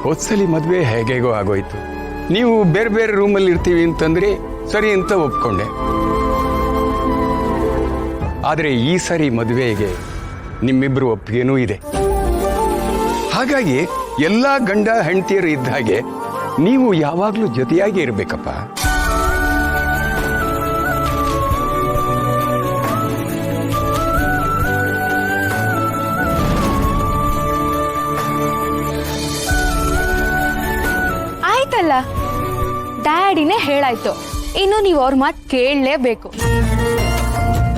ಹೋದ್ಸಲಿ ಮದುವೆ ಹೇಗೇಗೋ ಆಗೋಯ್ತು. ನೀವು ಬೇರೆ ಬೇರೆ ರೂಮಲ್ಲಿ ಇರ್ತೀವಿ ಅಂತಂದ್ರೆ ಸರಿ ಅಂತ ಒಪ್ಕೊಂಡೆ. ಆದರೆ ಈ ಸರಿ ಮದುವೆಗೆ ನಿಮ್ಮಿಬ್ರು ಒಪ್ಪಿಗೆನೂ ಇದೆ. ಹಾಗಾಗಿ ಎಲ್ಲ ಗಂಡ ಹೆಂಡತಿಯರು ಇದ್ದ ಹಾಗೆ ನೀವು ಯಾವಾಗಲೂ ಜೊತೆಯಾಗಿ ಇರಬೇಕಪ್ಪ. ಆಯ್ತಲ್ಲ, ಡ್ಯಾಡಿನೇ ಹೇಳಾಯ್ತು, ಇನ್ನು ನೀವು ಅವ್ರ ಮಾತು ಕೇಳಲೇಬೇಕು.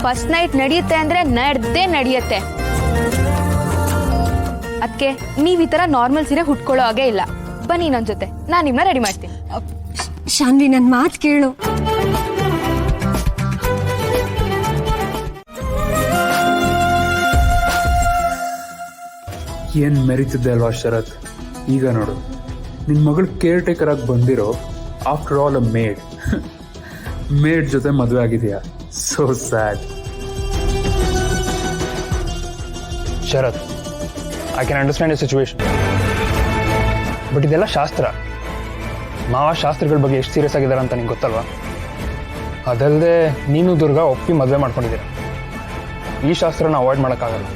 ಫಸ್ಟ್ ನೈಟ್ ನಡೆಯುತ್ತೆ ಅಂದ್ರೆ ನಡೆಯುತ್ತೆ. ಅದಕ್ಕೆ ನೀವ್ ಈ ತರ ನಾರ್ಮಲ್ ಸೀರೆ ಹುಟ್ಕೊಳ್ಳೋ ಹಾಗೆ ಇಲ್ಲ. ಬನ್ನಿ ನನ್ನ ಜೊತೆ, ನಾನು ನಿಮ್ಮನ್ನ ರೆಡಿ ಮಾಡ್ತೀನಿ. ಶಾನ್ವಿ, ನನ್ನ ಮಾತು ಕೇಳು. ಏನ್ ಮೆರೀತಿದ್ದೆ ಅಲ್ವಾ ಶರತ್? ಈಗ ನೋಡು, ನಿನ್ ಮಗಳು ಕೇರ್ ಟೇಕರ್ ಆಗಿ ಬಂದಿರೋ ಆಫ್ಟರ್ ಆಲ್ ಅ ಮೇಡ್ ಜೊತೆ ಮದುವೆ ಆಗಿದೆಯಾ? So sad. Sharath, I can understand your situation, but ಇದೆಲ್ಲ ಶಾಸ್ತ್ರ. ಮಾವ ಶಾಸ್ತ್ರಗಳ ಬಗ್ಗೆ ಎಷ್ಟು ಸೀರಿಯಸ್ ಆಗಿದ್ದಾರೆ ಅಂತ ನಿಂಗೆ ಗೊತ್ತಲ್ವಾ? ಅದಲ್ಲದೆ ನೀನು ದುರ್ಗಾ ಒಪ್ಪಿ ಮದುವೆ ಮಾಡ್ಕೊಂಡಿದ್ದೀರ. ಈ ಶಾಸ್ತ್ರನ ಅವಾಯ್ಡ್ ಮಾಡೋಕ್ಕಾಗಲ್ಲ.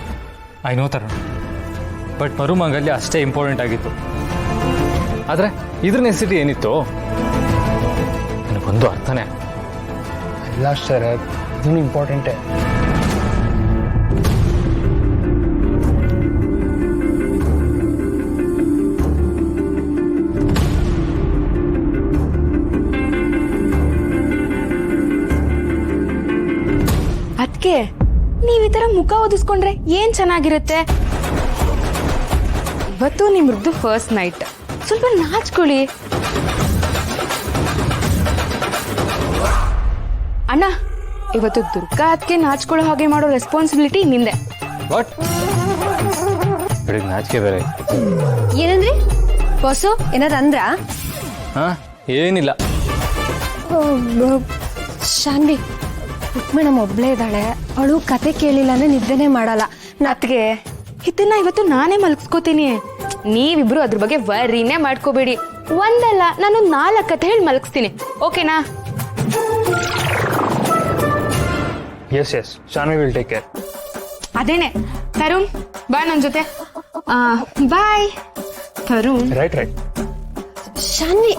ಐ ನೋ ತರುಣ್, ಬಟ್ ಮರುಮಂಗಲ್ಯ ಅಷ್ಟೇ ಇಂಪಾರ್ಟೆಂಟ್ ಆಗಿತ್ತು. ಆದರೆ ಇದ್ರ ನೆಸಿಟಿ ಏನಿತ್ತು ನನಗೊಂದು ಅರ್ಥನೇ. ಎಲ್ಲ ಶರತ್, ಇದೂ ಇಂಪಾರ್ಟೆಂಟೇ. ಅದಕ್ಕೆ ನೀವ್ ಈ ತರ ಮುಖ ಓದಿಸ್ಕೊಂಡ್ರೆ ಏನ್ ಚೆನ್ನಾಗಿರುತ್ತೆ. ಇವತ್ತು ನಿಮ್ರದ್ದು ಫಸ್ಟ್ ನೈಟ್, ಸ್ವಲ್ಪ ನಾಚ್ಕೊಳ್ಳಿ. ಅಣ್ಣ, ಇವತ್ತು ದುರ್ಗಾ ಅದಕ್ಕೆ ನಾಚ್ಕೊಳ್ಳೋ ಹಾಗೆ ಮಾಡೋ ರೆಸ್ಪಾನ್ಸಿಬಿಲಿಟಿ ನಿಂದೆ. ವಾಟ್? ಬೆಳಿಗ್ಗೆ ನಾಚಿಕೆ ಬೇರೆ. ಏನಂದ್ರಿ ಬಾಸು? ಏನಾರ ಅಂದ್ರ? ಹಾ, ಏನಿಲ್ಲ. ಶಾನ್ವಿ, ಮೇಡಮ್ ಒಬ್ಳೇ ಇದ್ದಾಳೆ, ಅವಳು ಕತೆ ಕೇಳಿಲ್ಲ ಅಂದ್ರೆ ನಿದ್ದೆನೆ ಮಾಡಲ್ಲ. ಅದಕ್ಕೆ ಇದನ್ನ ಇವತ್ತು ನಾನೇ ಮಲಗಿಸ್ಕೋತೀನಿ. ನೀವಿಬ್ರು ಅದ್ರ ಬಗ್ಗೆ ವರಿನೇ ಮಾಡ್ಕೋಬೇಡಿ. ಒಂದಲ್ಲ, ನಾನು 4 ಕತೆ ಹೇಳಿ ಮಲಗಿಸ್ತೀನಿ. ಓಕೆನಾ? Yes yes, Shanvi will take care. ಅದೇನೆ. ತರುಣ್, ಬಾ ನನ್ನ ಜೊತೆ. Bye Tarun. Right right. Shanvi,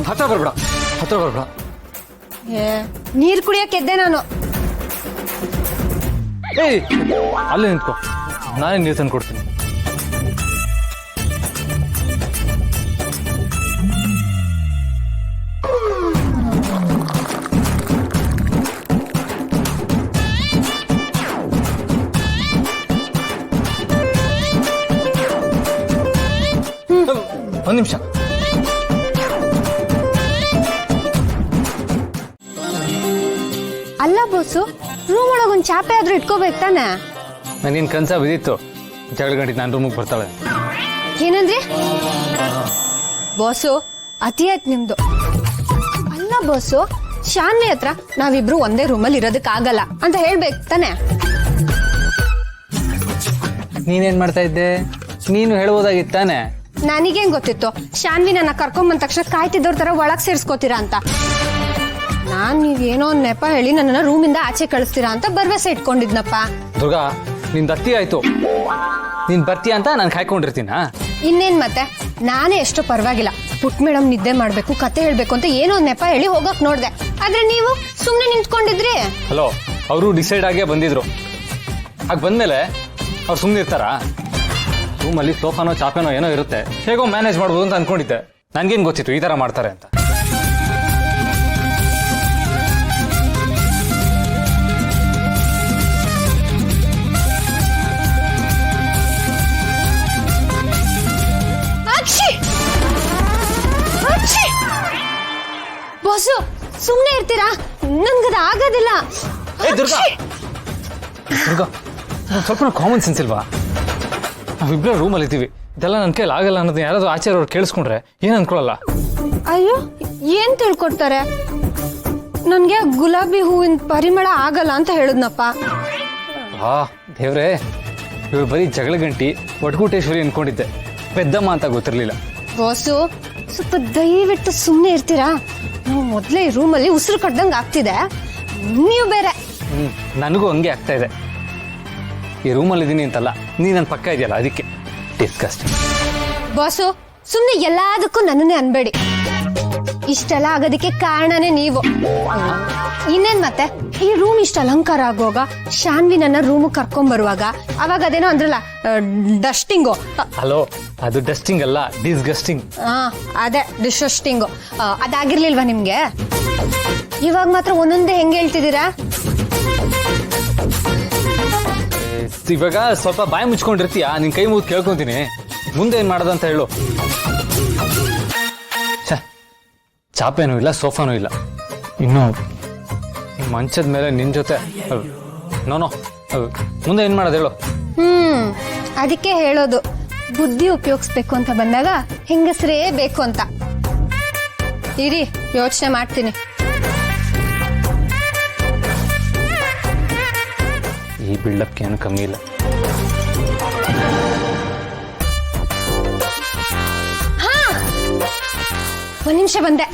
ಹತ್ರ ಬರ್ಬೇಡ. ನೀರ್ ಕುಡಿಯಕ್ಕೆದ್ದೆ ನಾನು. ಏಯ್, ಅಲ್ಲೇ ನಿಂತ್ಕೋ, ನಾನೇ ನೀರು ತಂದು ಕೊಡ್ತೀನಿ. ಒಂದು ನಿಮಿಷ. ಅಲ್ಲ ಬಾಸು, ರೂಮ್ ಒಳಗೆ ಒಂದು ಚಾಪೆ ಆದ್ರೂ ಇಟ್ಕೋಬೇಕು ತಾನೆ? ನನಗೇನು ಕನ್ಸ ಬಿದ್ದಿತ್ತು, 2 ಗಂಟೆಗೆ ನಾನು ರೂಮಿಗೆ ಬರ್ತಾಳೆ. ಏನಂದ್ರಿ ಬಾಸು? ಅತಿ ಆಯ್ತು ನಿಮ್ದು. ಅಲ್ಲ ಬಾಸು, ಶಾನ್ವಿ ಹತ್ರ ನಾವಿಬ್ರು ಒಂದೇ ರೂಮಲ್ಲಿ ಇರೋದಕ್ಕಾಗಲ್ಲ ಅಂತ ಹೇಳ್ಬೇಕು ತಾನೆ? ನೀನೇನ್ ಮಾಡ್ತಾ ಇದ್ದೆ? ನೀನು ಹೇಳ್ಬೋದಾಗಿತ್ತಾನೆ. ನನಗೇನ್ ಗೊತ್ತಿತ್ತು ಶಾನ್ವಿ ನನ್ನ ಕರ್ಕೊಂಬಂದ ತಕ್ಷಣ ಕಾಯ್ತಿದ್ದವ್ರ ತರ ಒಳಗ್ ಸೇರ್ಸ್ಕೋತೀರಾ ಅಂತ. ನಾನ್ ನೀವೇನೋ ನೆಪ ಹೇಳಿ ನನ್ನನ್ನ ರೂಮಿಂದ ಆಚೆ ಕಳಿಸ್ತೀರಾ ಅಂತ ಭರವಸೆ ಇಟ್ಕೊಂಡಿದ್ನಪ್ಪ. ದುರ್ಗಾ, ನಿಂದು ಅತ್ತಿ ಆಯ್ತು. ನೀನ್ ಬರ್ತೀಯ ಅಂತ ನಾನು ಕಾಯ್ಕೊಂಡಿರ್ತೀನ. ಇನ್ನೇನ್ ಮತ್ತೆ, ನಾನೇ ಎಷ್ಟು ಪರವಾಗಿಲ್ಲ, ಪುಟ್ ಮೇಡಮ್ ನಿದ್ದೆ ಮಾಡ್ಬೇಕು, ಕತೆ ಹೇಳ್ಬೇಕು ಅಂತ ಏನೋ ನೆಪ ಹೇಳಿ ಹೋಗಕ್ ನೋಡ್ದೆ. ಆದ್ರೆ ನೀವು ಸುಮ್ನೆ ನಿಂತ್ಕೊಂಡಿದ್ರಿ. ಹಲೋ, ಅವರು ಡಿಸೈಡ್ ಆಗೇ ಬಂದಿದ್ರು. ಆಗ ಬಂದ್ಮೇಲೆ ಅವ್ರು ಸುಮ್ಮನೆ ಇರ್ತಾರ? ರೂಮಲ್ಲಿ ಸೋಫಾನೋ ಚಾಪೆನೋ ಏನೋ ಇರುತ್ತೆ, ಹೇಗೋ ಮ್ಯಾನೇಜ್ ಮಾಡ್ಬೋದು ಅಂತ ಅನ್ಕೊಂಡಿದ್ದೆ. ನನ್ಗೇನ್ ಗೊತ್ತಿತ್ತು ಈ ತರ ಮಾಡ್ತಾರೆ ಅಂತ. ನನ್ಗದ ಆಗೋದಿಲ್ಲ. ಏ ದುರ್ಗಾ ದುರ್ಗಾ ಸ್ವಲ್ಪ ಕಾಮನ್ ಸೆನ್ಸ್ ಇಲ್ವಾ? ನಾವಿಬ್ಬರೇ ರೂಮಲ್ಲಿ ಇದ್ದೀವಿ, ಇದೆಲ್ಲ ನನ್ನ ಕೈಲಿ ಆಗಲ್ಲ ಅನ್ನೋದನ್ನ ಯಾರಾದ್ರೂ ಆಚಾರ್ಯ ಅವ್ರು ಕೇಳಿಸ್ಕೊಂಡ್ರೆ ಏನು ಅನ್ಕೊಳ್ಳಲ್ಲ? ಅಯ್ಯೋ, ಏನ್ ತಿಳ್ಕೊಡ್ತಾರೆ? ನನ್ಗೆ ಗುಲಾಬಿ ಹೂವಿನ ಪರಿಮಳ ಆಗಲ್ಲ ಅಂತ ಹೇಳಿದ್ನಪ್ಪ. ಹಾ ದೇವ್ರೇ, ಇವ್ರು ಬರೀ ಜಗಳ ಗಂಟಿ ಒಟ್ಕೂಟೇಶ್ವರಿ ಅನ್ಕೊಂಡಿದ್ದೆ, ಪೆದ್ದಮ್ಮ ಅಂತ ಗೊತ್ತಿರ್ಲಿಲ್ಲ. ಬಾಸು, ಸ್ವಲ್ಪ ದಯವಿಟ್ಟು ಸುಮ್ಮನೆ ಇರ್ತೀರಾ? ನಾವು ಮೊದಲೇ ಈ ರೂಮಲ್ಲಿ ಉಸಿರು ಕಟ್ಟದಂಗೆ ಆಗ್ತಿದೆ, ನೀವು ಬೇರೆ. ನನಗೂ ಹಂಗೆ ಆಗ್ತಾ ಇದೆ. ಈ ರೂಮಲ್ಲಿ ಇದ್ದೀನಿ ಅಂತಲ್ಲ, ನೀ ನನ್ನ ಪಕ್ಕ ಇದೆಯಲ್ಲ ಅದಕ್ಕೆ ಡಿಸ್ಕಸ್ಟ್. ಬಾಸು, ಸುಮ್ಮನೆ ಎಲ್ಲದಕ್ಕೂ ನನ್ನನ್ನೇ ಅನ್ಬೇಡಿ. ಇಷ್ಟೆಲ್ಲ ಆಗೋದಕ್ಕೆ ಕಾರಣನೇ ನೀವು. ಇನ್ನೇನ್ ಮತ್ತೆ, ಈ ರೂಮ್ ಇಷ್ಟ ಅಲಂಕಾರ ಆಗುವಾಗ ಶಾನ್ವಿ ನನ್ನ ರೂಮ್ ಕರ್ಕೊಂಡ್ ಬರುವಾಗ ಅವಾಗ ಅದೇನೋ ಅಂದ್ರಲ್ಲ ಡಸ್ಟಿಂಗು. ಹಲೋ, ಅದು ಡಸ್ಟಿಂಗ್ ಅಲ್ಲ, ಡಿಸ್ಗಸ್ಟಿಂಗ್. ಅದೇ ಡಿಸ್ಗಸ್ಟಿಂಗು. ಅದಾಗಿರ್ಲಿಲ್ವಾ ನಿಮ್ಗೆ? ಇವಾಗ ಮಾತ್ರ ಒಂದೊಂದೇ ಹೆಂಗೆ ಹೇಳ್ತಿದ್ದೀರಾ? ಇವಾಗ ಸ್ವಲ್ಪ ಬಾಯಿ ಮುಚ್ಕೊಂಡಿರ್ತೀಯ, ನಿನ್ ಕೈ ಮುಗಿದು ಕೇಳ್ಕೊಂತೀನಿ, ಮುಂದೆ ಏನ್ ಮಾಡೋದಂತ ಹೇಳು. ಚಾಪೇನೂ ಇಲ್ಲ, ಸೋಫಾನೂ ಇಲ್ಲ, ಇನ್ನು ಮಂಚದ ಮೇಲೆ ನಿನ್ ಜೊತೆ ನೋನೋ, ಮುಂದೆ ಏನ್ ಮಾಡೋದು ಹೇಳು. ಅದಕ್ಕೆ ಹೇಳೋದು, ಬುದ್ಧಿ ಉಪಯೋಗಿಸ್ಬೇಕು ಅಂತ ಬಂದಾಗ ಹೆಂಗಸ್ರೇ ಬೇಕು ಅಂತ. ಇರಿ, ಯೋಚನೆ ಮಾಡ್ತೀನಿ. ಈ ಬಿಲ್ಡಪ್ಗೆ ಏನು ಕಮ್ಮಿ ಇಲ್ಲ. ಒಂದ್ ನಿಮಿಷ ಬಂದೆ.